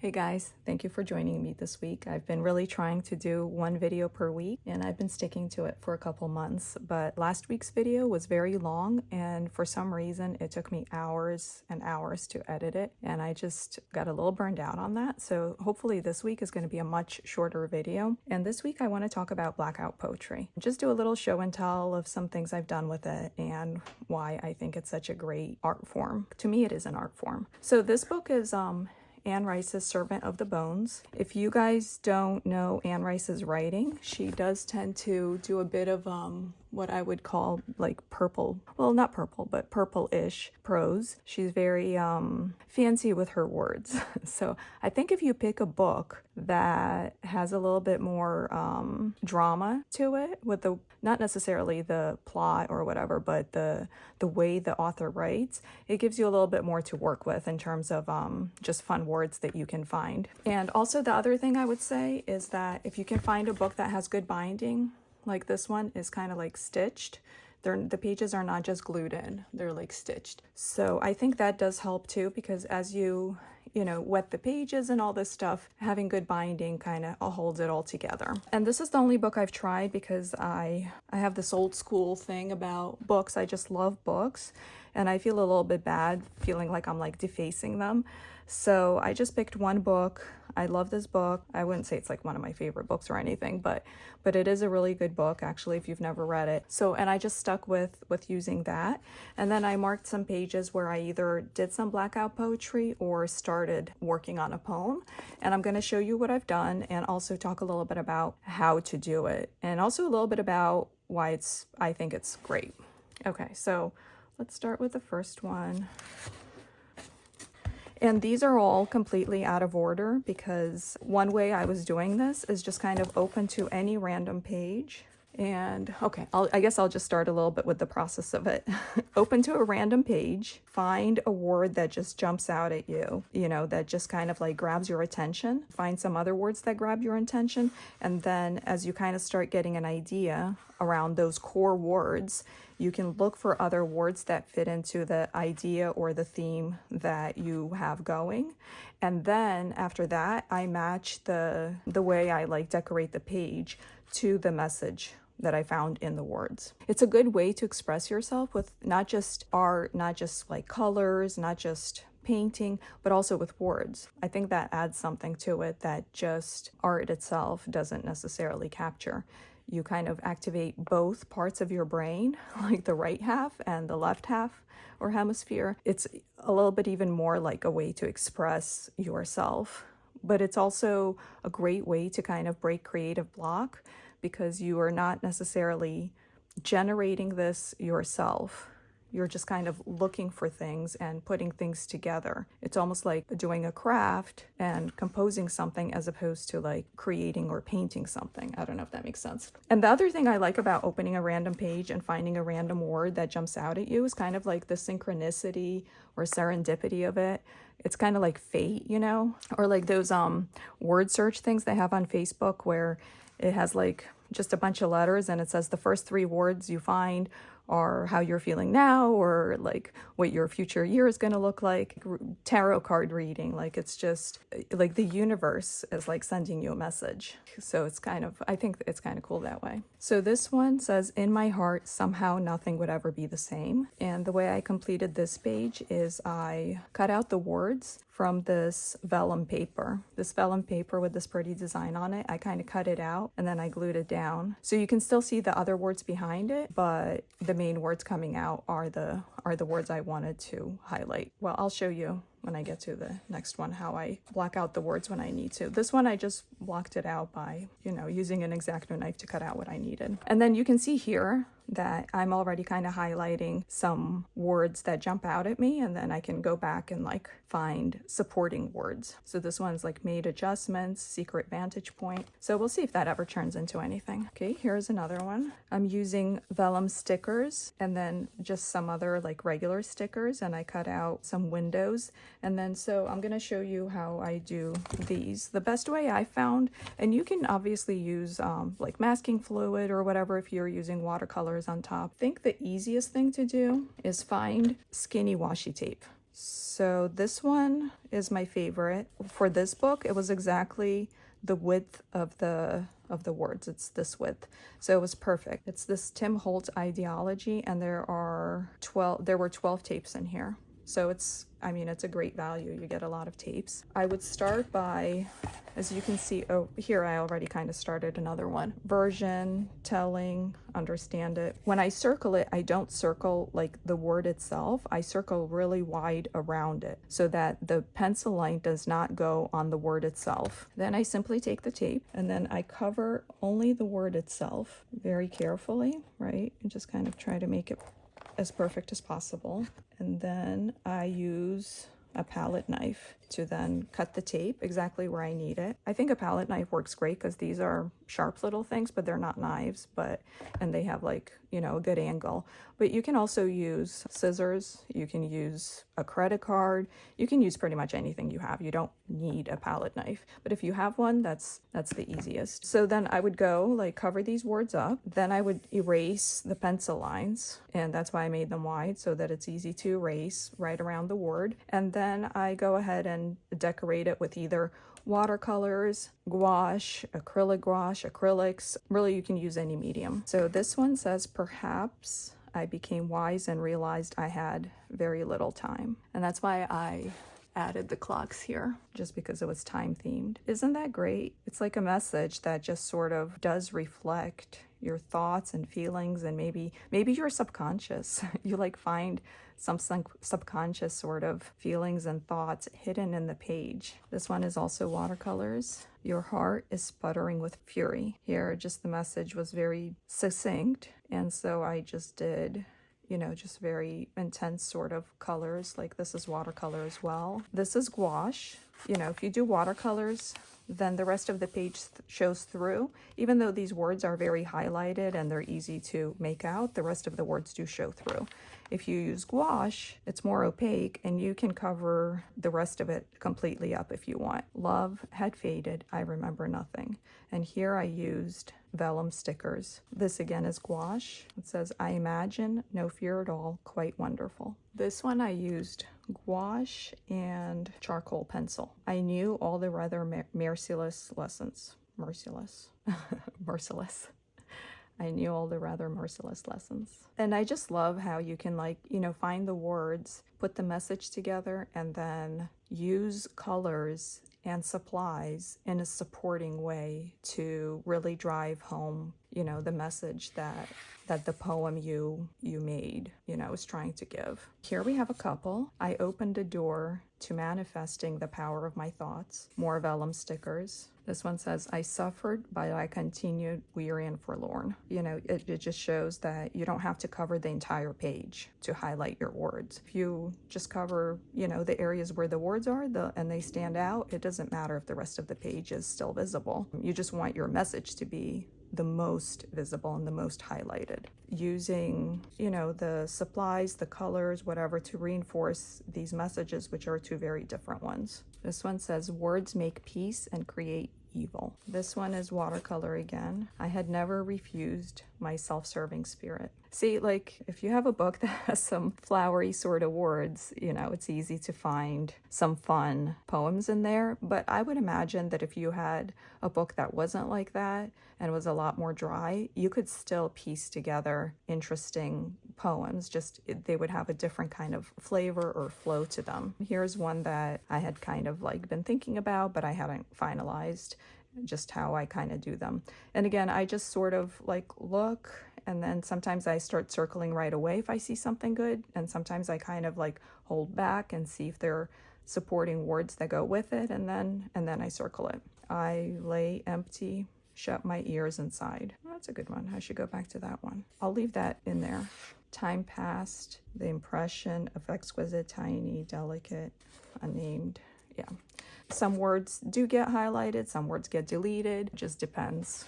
Hey guys, thank you for joining me this week. I've been really trying to do one video per week and I've been sticking to it for a couple months, but last week's video was very long and for some reason it took me hours and hours to edit it and I just got a little burned out on that. So hopefully this week is going to be a much shorter video. And this week I want to talk about Blackout poetry. Just do a little show and tell of some things I've done with it and why I think it's such a great art form. To me it is an art form. So this book is Anne Rice's Servant of the Bones. If you guys don't know Anne Rice's writing, she does tend to do a bit of what I would call like purple, well not purple, but purple-ish prose. She's very fancy with her words. So I think if you pick a book that has a little bit more drama to it, with the not necessarily the plot or whatever, but the way the author writes, it gives you a little bit more to work with in terms of just fun words that you can find. And also the other thing I would say is that if you can find a book that has good binding, like this one is kind of like stitched. The pages are not just glued in, they're like stitched. So I think that does help too, because as you wet the pages and all this stuff, having good binding kind of holds it all together. And this is the only book I've tried because I have this old school thing about books. I just love books and I feel a little bit bad feeling like I'm like defacing them. So I just picked one book. I love this book. I wouldn't say it's like one of my favorite books or anything, but it is a really good book actually if you've never read it. So, and I just stuck with using that. And then I marked some pages where I either did some Blackout poetry or started working on a poem. And I'm going to show you what I've done and also talk a little bit about how to do it and also a little bit about why I think it's great. Okay, so let's start with the first one. And these are all completely out of order because one way I was doing this is just kind of open to any random page. And okay, I guess I'll just start a little bit with the process of it. Open to a random page, find a word that just jumps out at you, that just kind of like grabs your attention. Find some other words that grab your attention. And then as you kind of start getting an idea around those core words, you can look for other words that fit into the idea or the theme that you have going. And then after that, I match the way I like decorate the page to the message that I found in the words. It's a good way to express yourself with not just art, not just like colors, not just painting, but also with words. I think that adds something to it that just art itself doesn't necessarily capture. You kind of activate both parts of your brain, like the right half and the left half or hemisphere. It's a little bit even more like a way to express yourself, but it's also a great way to kind of break creative block because you are not necessarily generating this yourself. You're just kind of looking for things and putting things together. It's almost like doing a craft and composing something as opposed to like creating or painting something. I don't know if that makes sense. And the other thing I like about opening a random page and finding a random word that jumps out at you is kind of like the synchronicity or serendipity of it. It's kind of like fate, or like those word search things they have on Facebook where it has like just a bunch of letters and it says the first 3 words you find or how you're feeling now, or like what your future year is going to look like. Tarot card reading, like it's just like the universe is like sending you a message. So it's I think it's kind of cool that way. So this one says, in my heart, somehow nothing would ever be the same. And the way I completed this page is I cut out the words from this vellum paper with this pretty design on it. I kind of cut it out and then I glued it down. So you can still see the other words behind it, but the main words coming out are the words I wanted to highlight. Well, I'll show you when I get to the next one how I block out the words when I need to. This one I just blocked it out by, using an X-Acto knife to cut out what I needed. And then you can see here that I'm already kind of highlighting some words that jump out at me, and then I can go back and like find supporting words. So this one's like made adjustments, secret vantage point. So we'll see if that ever turns into anything. Okay, here's another one. I'm using vellum stickers and then just some other like regular stickers, and I cut out some windows. And then so I'm going to show you how I do these. The best way I found, and you can obviously use like masking fluid or whatever if you're using watercolors on top. I think the easiest thing to do is find skinny washi tape. So this one is my favorite. For this book, it was exactly the width of the words. It's this width. So it was perfect. It's this Tim Holtz Ideology, and there were 12 tapes in here. So it's a great value. You get a lot of tapes. I would start by, as you can see, oh, here I already kind of started another one. Version, telling, understand it. When I circle it, I don't circle like the word itself. I circle really wide around it so that the pencil line does not go on the word itself. Then I simply take the tape and then I cover only the word itself very carefully, right? And just kind of try to make it as perfect as possible. And then I use a palette knife to then cut the tape exactly where I need it. I think a palette knife works great because these are sharp little things, but they're not knives, and they have like, a good angle. But you can also use scissors, you can use a credit card, you can use pretty much anything you have. You don't need a palette knife, but if you have one, that's the easiest. So then I would go like cover these words up, then I would erase the pencil lines, and that's why I made them wide so that it's easy to erase right around the word. And then I go ahead and decorate it with either watercolors, gouache, acrylics. Really, you can use any medium. So this one says, perhaps I became wise and realized I had very little time. And that's why I added the clocks here, just because it was time themed. Isn't that great? It's like a message that just sort of does reflect your thoughts and feelings, and maybe your subconscious. You like find some subconscious sort of feelings and thoughts hidden in the page. This one is also watercolors. Your heart is sputtering with fury. Here, just the message was very succinct, and so I just did just very intense sort of colors. Like this is watercolor as well. This is gouache. If you do watercolors, then the rest of the page shows through. Even though these words are very highlighted and they're easy to make out, the rest of the words do show through. If you use gouache, it's more opaque and you can cover the rest of it completely up if you want. Love had faded, I remember nothing. And here I used vellum stickers. This again is gouache. It says, I imagine no fear at all, quite wonderful. This one I used gouache and charcoal pencil. I knew all the rather merciless lessons. Merciless. I knew all the rather merciless lessons. And I just love how you can find the words, put the message together, and then use colors and supplies in a supporting way to really drive home, the message that the poem you made, is trying to give. Here we have a couple. I opened a door to manifesting the power of my thoughts. More vellum stickers. This one says, I suffered, but I continued weary and forlorn. It just shows that you don't have to cover the entire page to highlight your words. If you just cover, the areas where the words are and they stand out, it doesn't matter if the rest of the page is still visible. You just want your message to be the most visible and the most highlighted. Using, the supplies, the colors, whatever, to reinforce these messages, which are two very different ones. This one says, words make peace and create evil. This one is watercolor again. I had never refused my self-serving spirit. See, if you have a book that has some flowery sort of words, it's easy to find some fun poems in there. But I would imagine that if you had a book that wasn't like that and was a lot more dry, you could still piece together interesting poems. Just they would have a different kind of flavor or flow to them. Here's one that I had kind of been thinking about, but I hadn't finalized just how I kind of do them. And again, I just sort of look, and then sometimes I start circling right away if I see something good, and sometimes I kind of hold back and see if there are supporting words that go with it, and then I circle it. I lay empty, shut my ears inside. Well, that's a good one. I should go back to that one. I'll leave that in there. Time passed, the impression of exquisite, tiny, delicate, unnamed. Yeah. Some words do get highlighted, some words get deleted. It just depends.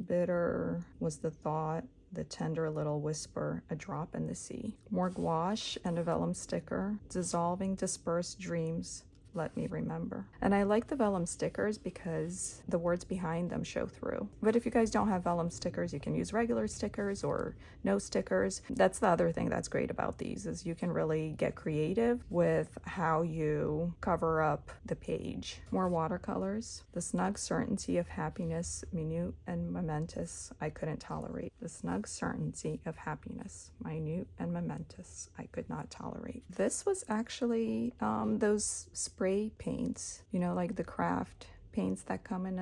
Bitter was the thought, the tender little whisper, a drop in the sea. More gouache and a vellum sticker. Dissolving dispersed dreams, let me remember. And I like the vellum stickers because the words behind them show through. But if you guys don't have vellum stickers, you can use regular stickers or no stickers. That's the other thing that's great about these, is you can really get creative with how you cover up the page. More watercolors. The snug certainty of happiness, minute and momentous, I couldn't tolerate. The snug certainty of happiness, minute and momentous, I could not tolerate. This was actually those spray paints, you know, like the craft paints that come in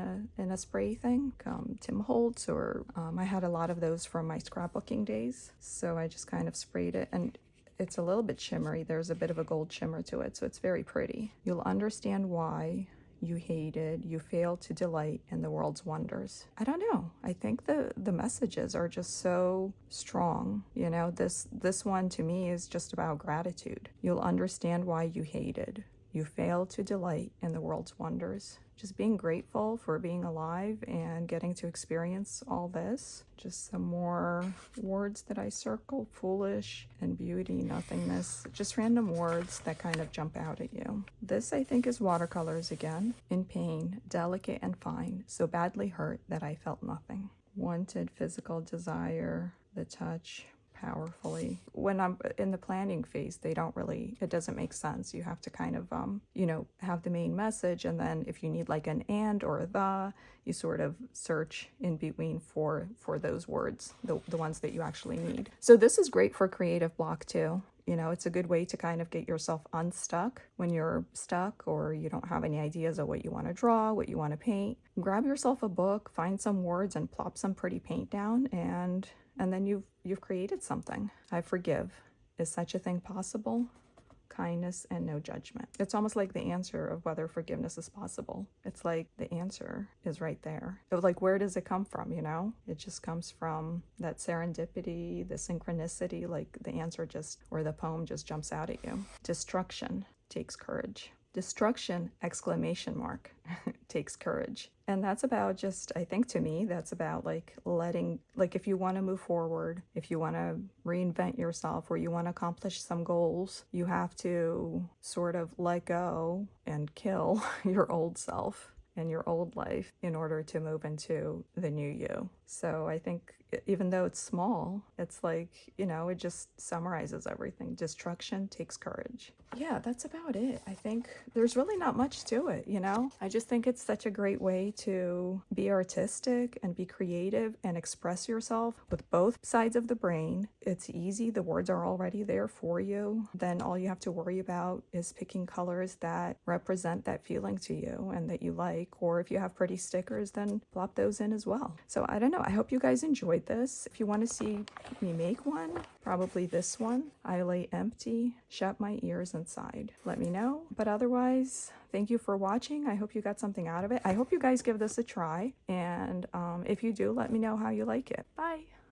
a spray thing, Tim Holtz, or I had a lot of those from my scrapbooking days, so I just kind of sprayed it, and it's a little bit shimmery. There's a bit of a gold shimmer to it, so it's very pretty. You'll understand why you hated, you failed to delight in the world's wonders. I don't know. I think the messages are just so strong. You know, this one to me is just about gratitude. You'll understand why you hated, you failed to delight in the world's wonders. Just being grateful for being alive and getting to experience all this. Just some more words that I circled: foolish and beauty, nothingness, just random words that kind of jump out at you. This, I think, is watercolors again. In pain, delicate and fine, so badly hurt that I felt nothing. Wanted physical desire, the touch, powerfully. When I'm in the planning phase, they don't really, it doesn't make sense. You have to kind of, you know, have the main message, and then if you need like an and or a the, you sort of search in between for those words, the ones that you actually need. So this is great for creative block too. You know, it's a good way to kind of get yourself unstuck when you're stuck or you don't have any ideas of what you want to draw, what you want to paint. Grab yourself a book, find some words, and plop some pretty paint down, and then you've created something. I forgive. Is such a thing possible? Kindness and no judgment. It's almost like the answer of whether forgiveness is possible. It's like the answer is right there. Like, where does it come from, you know? It just comes from that serendipity, the synchronicity, like the answer just, or the poem just jumps out at you. Destruction takes courage. Destruction, exclamation mark, takes courage. And that's about just, I think to me, that's about like letting, like if you want to move forward, if you want to reinvent yourself or you want to accomplish some goals, you have to sort of let go and kill your old self and your old life in order to move into the new you. So I think even though it's small, it's like, you know, it just summarizes everything. Destruction takes courage. Yeah, that's about it. I think there's really not much to it, you know? I just think it's such a great way to be artistic and be creative and express yourself with both sides of the brain. It's easy. The words are already there for you. Then all you have to worry about is picking colors that represent that feeling to you and that you like. Or if you have pretty stickers, then plop those in as well. So I don't know. I hope you guys enjoyed this. If you want to see me make one, probably this one. I lay empty, shut my ears inside. Let me know. But otherwise, thank you for watching. I hope you got something out of it. I hope you guys give this a try. And if you do, let me know how you like it. Bye.